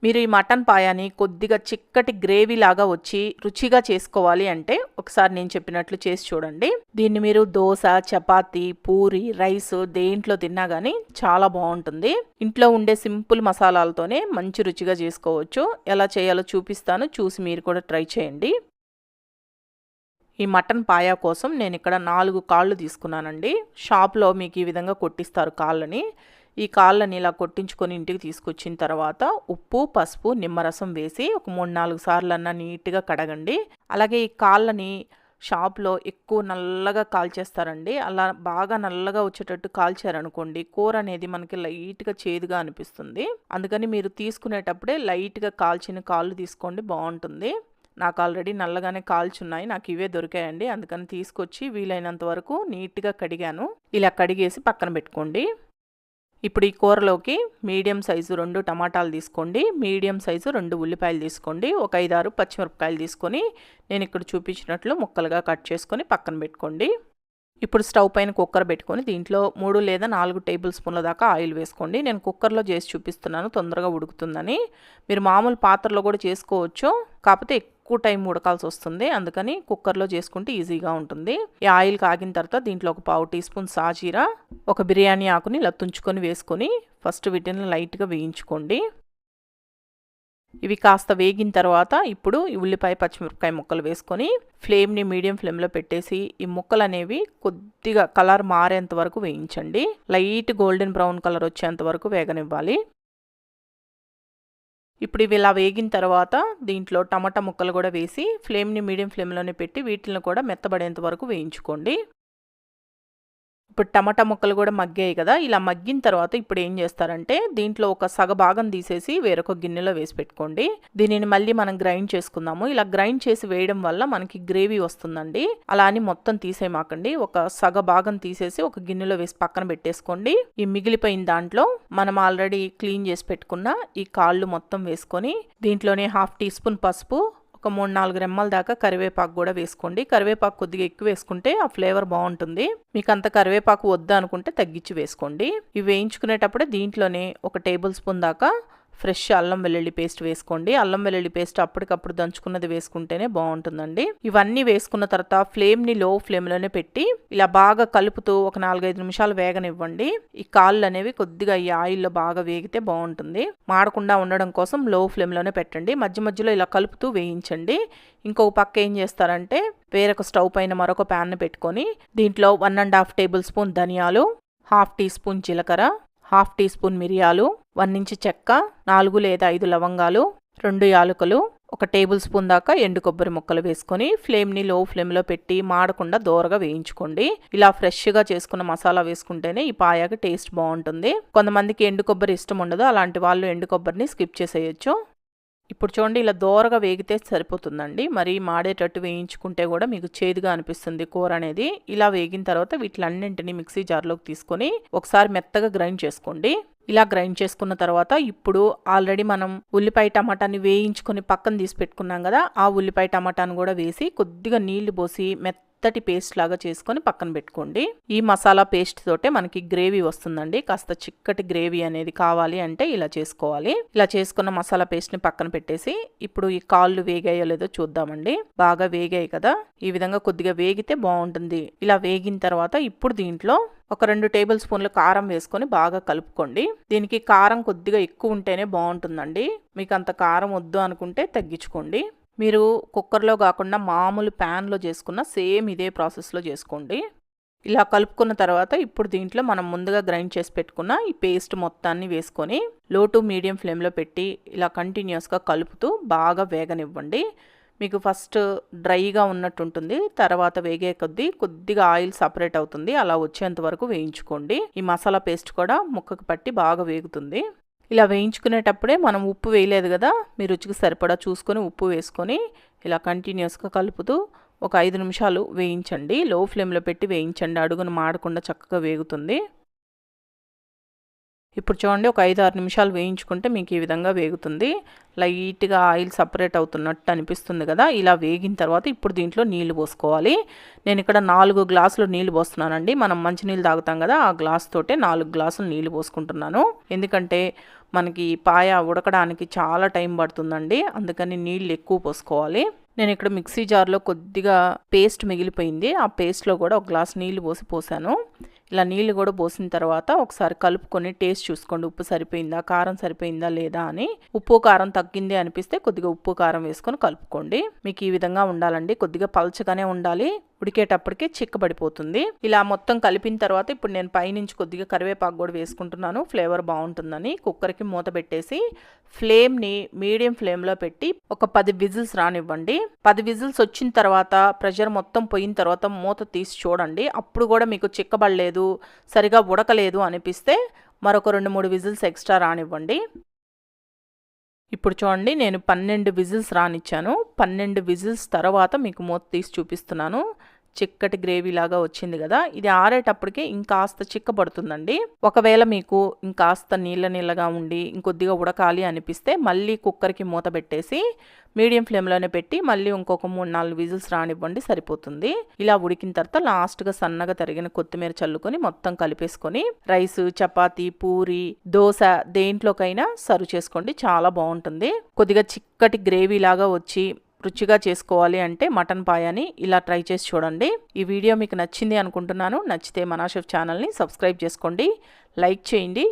మీరు ఈ మటన్ పాయాని కొద్దిగా చిక్కటి గ్రేవీ లాగా వచ్చి రుచిగా చేసుకోవాలి అంటే ఒకసారి నేను చెప్పినట్లు చేసి చూడండి. దీన్ని మీరు దోశ, చపాతీ, పూరి, రైస్ దేంట్లో తిన్నా కానీ చాలా బాగుంటుంది. ఇంట్లో ఉండే సింపుల్ మసాలాలతోనే మంచి రుచిగా చేసుకోవచ్చు. ఎలా చేయాలో చూపిస్తాను, చూసి మీరు కూడా ట్రై చేయండి. ఈ మటన్ పాయా కోసం నేను ఇక్కడ 4 కాళ్ళు తీసుకున్నానండి. షాప్లో మీకు ఈ విధంగా కొట్టిస్తారు కాళ్ళని. ఈ కాళ్ళని ఇలా కొట్టించుకొని ఇంటికి తీసుకొచ్చిన తర్వాత ఉప్పు, పసుపు, నిమ్మరసం వేసి ఒక 3-4 సార్లు అన్నా నీట్గా కడగండి. అలాగే ఈ కాళ్ళని షాప్లో ఎక్కువ నల్లగా కాల్చేస్తారండి. అలా బాగా నల్లగా వచ్చేటట్టు కాల్చారనుకోండి కూర అనేది మనకి లైట్గా చేదుగా అనిపిస్తుంది. అందుకని మీరు తీసుకునేటప్పుడే లైట్గా కాల్చిన కాళ్ళు తీసుకోండి, బాగుంటుంది. నాకు ఆల్రెడీ నల్లగానే కాల్చున్నాయి, నాకు ఇవే దొరికాయండి. అందుకని తీసుకొచ్చి వీలైనంత వరకు నీట్గా కడిగాను. ఇలా కడిగేసి పక్కన పెట్టుకోండి. ఇప్పుడు ఈ కూరలోకి మీడియం సైజు 2 టమాటాలు తీసుకోండి, మీడియం సైజు 2 ఉల్లిపాయలు తీసుకోండి, ఒక 5-6 పచ్చిమిరపకాయలు తీసుకొని నేను ఇక్కడ చూపించినట్లు ముక్కలుగా కట్ చేసుకొని పక్కన పెట్టుకోండి. ఇప్పుడు స్టవ్ పైన కుక్కర్ పెట్టుకొని దీంట్లో 3 లేదా 4 టేబుల్ స్పూన్ల దాకా ఆయిల్ వేసుకోండి. నేను కుక్కర్లో చేసి చూపిస్తున్నాను, తొందరగా ఉడుకుతుందని. మీరు మామూలు పాత్రలో కూడా చేసుకోవచ్చు, కాకపోతే ఎక్కువ టైం ఉడకాల్సి వస్తుంది. అందుకని కుక్కర్లో చేసుకుంటే ఈజీగా ఉంటుంది. ఈ ఆయిల్ కాగిన తర్వాత దీంట్లో ఒక 1/4 టీ స్పూన్ సాజీరా, ఒక బిర్యానీ ఆకుని ఇలా తుంచుకొని వేసుకొని ఫస్ట్ వీటిని లైట్గా వేయించుకోండి. ఇవి కాస్త వేగిన తర్వాత ఇప్పుడు ఈ ఉల్లిపాయ, పచ్చిమిరపకాయ ముక్కలు వేసుకొని ఫ్లేమ్ని మీడియం ఫ్లేమ్లో పెట్టేసి ఈ ముక్కలు అనేవి కొద్దిగా కలర్ మారేంత వరకు వేయించండి. లైట్ గోల్డెన్ బ్రౌన్ కలర్ వచ్చేంత వరకు వేగనివ్వాలి. ఇప్పుడు ఇవి ఇలా వేగిన తర్వాత దీంట్లో టమాటా ముక్కలు కూడా వేసి ఫ్లేమ్ని మీడియం ఫ్లేమ్లోనే పెట్టి వీటిని కూడా మెత్తబడేంత వరకు వేయించుకోండి. ఇప్పుడు టమాటా ముక్కలు కూడా మగ్గాయి కదా, ఇలా మగ్గిన తర్వాత ఇప్పుడు ఏం చేస్తారంటే దీంట్లో ఒక సగభాగం తీసేసి వేరొక గిన్నెలో వేసి పెట్టుకోండి. దీనిని మళ్ళీ మనం గ్రైండ్ చేసుకుందాము. ఇలా గ్రైండ్ చేసి వేయడం వల్ల మనకి గ్రేవీ వస్తుందండి. అలా అని మొత్తం తీసేయమాకండి, ఒక సగభాగం తీసేసి ఒక గిన్నెలో వేసి పక్కన పెట్టేసుకోండి. ఈ మిగిలిపోయిన దాంట్లో మనం ఆల్రెడీ క్లీన్ చేసి పెట్టుకున్న ఈ కాళ్ళు మొత్తం వేసుకొని దీంట్లోనే 1/2 టీ స్పూన్ పసుపు, ఒక 3-4 రెమ్మల దాకా కరివేపాకు కూడా వేసుకోండి. కరివేపాకు కొద్దిగా ఎక్కువ వేసుకుంటే ఆ ఫ్లేవర్ బాగుంటుంది. మీకు అంత కరివేపాకు వద్దు అనుకుంటే తగ్గించి వేసుకోండి. ఇవి వేయించుకునేటప్పుడే దీంట్లోనే ఒక టేబుల్ స్పూన్ దాకా ఫ్రెష్ అల్లం వెల్లుల్లి పేస్ట్ వేసుకోండి. అల్లం వెల్లుల్లి పేస్ట్ అప్పటికప్పుడు దంచుకున్నది వేసుకుంటేనే బాగుంటుందండి. ఇవన్నీ వేసుకున్న తర్వాత ఫ్లేమ్ని లో ఫ్లేమ్లోనే పెట్టి ఇలా బాగా కలుపుతూ ఒక 4-5 నిమిషాలు వేగనివ్వండి. ఈ కాళ్ళు అనేవి కొద్దిగా ఈ ఆయిల్లో బాగా వేగితే బాగుంటుంది. మాడకుండా ఉండడం కోసం లో ఫ్లేమ్లోనే పెట్టండి. మధ్య మధ్యలో ఇలా కలుపుతూ వేయించండి. ఇంకొక పక్క ఏం చేస్తారంటే వేరొక స్టవ్ పైన మరొక ప్యాన్ పెట్టుకొని దీంట్లో 1.5 టేబుల్ స్పూన్ ధనియాలు, 1/2 టీ స్పూన్ జీలకర్ర, 1/2 టీ స్పూన్ మిరియాలు, 1 ఇంచు చెక్క, 4 లేదా 5 లవంగాలు, 2 యాలకులు, ఒక టేబుల్ స్పూన్ దాకా ఎండు కొబ్బరి ముక్కలు వేసుకొని ఫ్లేమ్ని లో ఫ్లేమ్లో పెట్టి మాడకుండా దోరగా వేయించుకోండి. ఇలా ఫ్రెష్గా చేసుకున్న మసాలా వేసుకుంటేనే ఈ పాయాకి టేస్ట్ బాగుంటుంది. కొంతమందికి ఎండు కొబ్బరి ఇష్టం ఉండదు, అలాంటి వాళ్ళు ఎండు కొబ్బరిని స్కిప్ చేసేయచ్చు. ఇప్పుడు చూడండి ఇలా దోరగా వేగితే సరిపోతుందండి. మరి మాడేటట్టు వేయించుకుంటే కూడా మీకు చేదుగా అనిపిస్తుంది కూర అనేది. ఇలా వేగిన తర్వాత వీటిలన్నింటినీ మిక్సీ జార్లోకి తీసుకొని ఒకసారి మెత్తగా గ్రైండ్ చేసుకోండి. ఇలా గ్రైండ్ చేసుకున్న తర్వాత ఇప్పుడు ఆల్రెడీ మనం ఉల్లిపాయ టమాటాని వేయించుకొని పక్కన తీసి పెట్టుకున్నాం కదా, ఆ ఉల్లిపాయ టమాటాను కూడా వేసి కొద్దిగా నీళ్లు పోసి మెత్తటి పేస్ట్ లాగా చేసుకొని పక్కన పెట్టుకోండి. ఈ మసాలా పేస్ట్ తోటే మనకి గ్రేవీ వస్తుందండి. కాస్త చిక్కటి గ్రేవీ అనేది కావాలి అంటే ఇలా చేసుకోవాలి. ఇలా చేసుకున్న మసాలా పేస్ట్ ని పక్కన పెట్టేసి ఇప్పుడు ఈ కాళ్ళు వేగాయో లేదో చూద్దామండి. బాగా వేగాయి కదా, ఈ విధంగా కొద్దిగా వేగితే బాగుంటుంది. ఇలా వేగిన తర్వాత ఇప్పుడు దీంట్లో ఒక 2 టేబుల్ స్పూన్ల కారం వేసుకొని బాగా కలుపుకోండి. దీనికి కారం కొద్దిగా ఎక్కువ ఉంటేనే బాగుంటుందండి. మీకు అంత కారం వద్దు అనుకుంటే తగ్గించుకోండి. మీరు కుక్కర్లో కాకుండా మామూలు ప్యాన్లో చేసుకున్న సేమ్ ఇదే ప్రాసెస్లో చేసుకోండి. ఇలా కలుపుకున్న తర్వాత ఇప్పుడు దీంట్లో మనం ముందుగా గ్రైండ్ చేసి పెట్టుకున్న ఈ పేస్ట్ మొత్తాన్ని వేసుకొని లో టు మీడియం ఫ్లేమ్లో పెట్టి ఇలా కంటిన్యూస్గా కలుపుతూ బాగా వేగనివ్వండి. మీకు ఫస్ట్ డ్రైగా ఉన్నట్టు ఉంటుంది, తర్వాత వేగే కొద్దిగా ఆయిల్ సపరేట్ అవుతుంది. అలా వచ్చేంత వరకు వేయించుకోండి. ఈ మసాలా పేస్ట్ కూడా ముక్కకు పట్టి బాగా వేగుతుంది. ఇలా వేయించుకునేటప్పుడే మనం ఉప్పు వేయలేదు కదా, మీ రుచికి సరిపడా చూసుకొని ఉప్పు వేసుకొని ఇలా కంటిన్యూస్గా కలుపుతూ ఒక 5 నిమిషాలు వేయించండి. లో ఫ్లేమ్లో పెట్టి వేయించండి, అడుగును మాడకుండా చక్కగా వేగుతుంది. ఇప్పుడు చూడండి ఒక 5-6 నిమిషాలు వేయించుకుంటే మీకు ఈ విధంగా వేగుతుంది. లైట్గా ఆయిల్ సపరేట్ అవుతున్నట్టు అనిపిస్తుంది కదా. ఇలా వేగిన తర్వాత ఇప్పుడు దీంట్లో నీళ్లు పోసుకోవాలి. నేను ఇక్కడ 4 గ్లాసులు నీళ్లు పోస్తున్నానండి. మనం మంచినీళ్ళు తాగుతాం కదా, ఆ గ్లాస్ తోటే 4 గ్లాసులు నీళ్లు పోసుకుంటున్నాను. ఎందుకంటే మనకి పాయ ఉడకడానికి చాలా టైం పడుతుందండి. అందుకని నీళ్ళు ఎక్కువ పోసుకోవాలి. నేను ఇక్కడ మిక్సీ జార్లో కొద్దిగా పేస్ట్ మిగిలిపోయింది. ఆ పేస్ట్లో కూడా ఒక గ్లాస్ నీళ్లు పోసాను. ఇలా నీళ్లు కూడా పోసిన తర్వాత ఒకసారి కలుపుకొని టేస్ట్ చూసుకోండి. ఉప్పు సరిపోయిందా, కారం సరిపోయిందా లేదా అని. ఉప్పు కారం తగ్గింది అనిపిస్తే కొద్దిగా ఉప్పు కారం వేసుకొని కలుపుకోండి. మీకు ఈ విధంగా ఉండాలండి. కొద్దిగా పల్చగానే ఉండాలి, ఉడికేటప్పటికి చిక్కబడిపోతుంది. ఇలా మొత్తం కలిపిన తర్వాత ఇప్పుడు నేను పైనుంచి కొద్దిగా కరివేపాకు కూడా వేసుకుంటున్నాను, ఫ్లేవర్ బాగుంటుందని. కుక్కర్కి మూత పెట్టేసి ఫ్లేమ్ని మీడియం ఫ్లేమ్లో పెట్టి ఒక 10 విజిల్స్ రానివ్వండి. 10 విజిల్స్ వచ్చిన తర్వాత ప్రెషర్ మొత్తం పోయిన తర్వాత మూత తీసి చూడండి. అప్పుడు కూడా మీకు చిక్కబడలేదు, సరిగా ఉడకలేదు అనిపిస్తే మరొక 2-3 విజిల్స్ ఎక్స్ట్రా రానివ్వండి. ఇప్పుడు చూడండి, నేను 12 విజిల్స్ రానిచ్చాను. 12 విజిల్స్ తర్వాత మీకు మూత తీసి చూపిస్తున్నాను. చిక్కటి గ్రేవీ లాగా వచ్చింది కదా. ఇది ఆరేటప్పటికే ఇంకాస్త చిక్కబడుతుందండి. ఒకవేళ మీకు ఇంకాస్త నీళ్ళగా ఉండి ఇంకొద్దిగా ఉడకాలి అనిపిస్తే మళ్ళీ కుక్కర్కి మూత పెట్టేసి మీడియం ఫ్లేమ్లోనే పెట్టి మళ్ళీ ఇంకొక 3-4 విజిల్స్ రానివ్వండి, సరిపోతుంది. ఇలా ఉడికిన తర్వాత లాస్ట్గా సన్నగా తరిగిన కొత్తిమీర చల్లుకొని మొత్తం కలిపేసుకొని రైస్, చపాతీ, పూరి, దోశ దేంట్లోకైనా సర్వ్ చేసుకోండి. చాలా బాగుంటుంది. కొద్దిగా చిక్కటి గ్రేవీ లాగా వచ్చి రుచిగా చేసుకోవాలి అంటే మటన్ పాయాని ఇలా ట్రై చేసి చూడండి. ఈ వీడియో మీకు నచ్చింది అనుకుంటున్నాను. నచ్చితే మనా షెఫ్ ఛానల్ని సబ్స్క్రైబ్ చేసుకోండి, లైక్ చేయండి,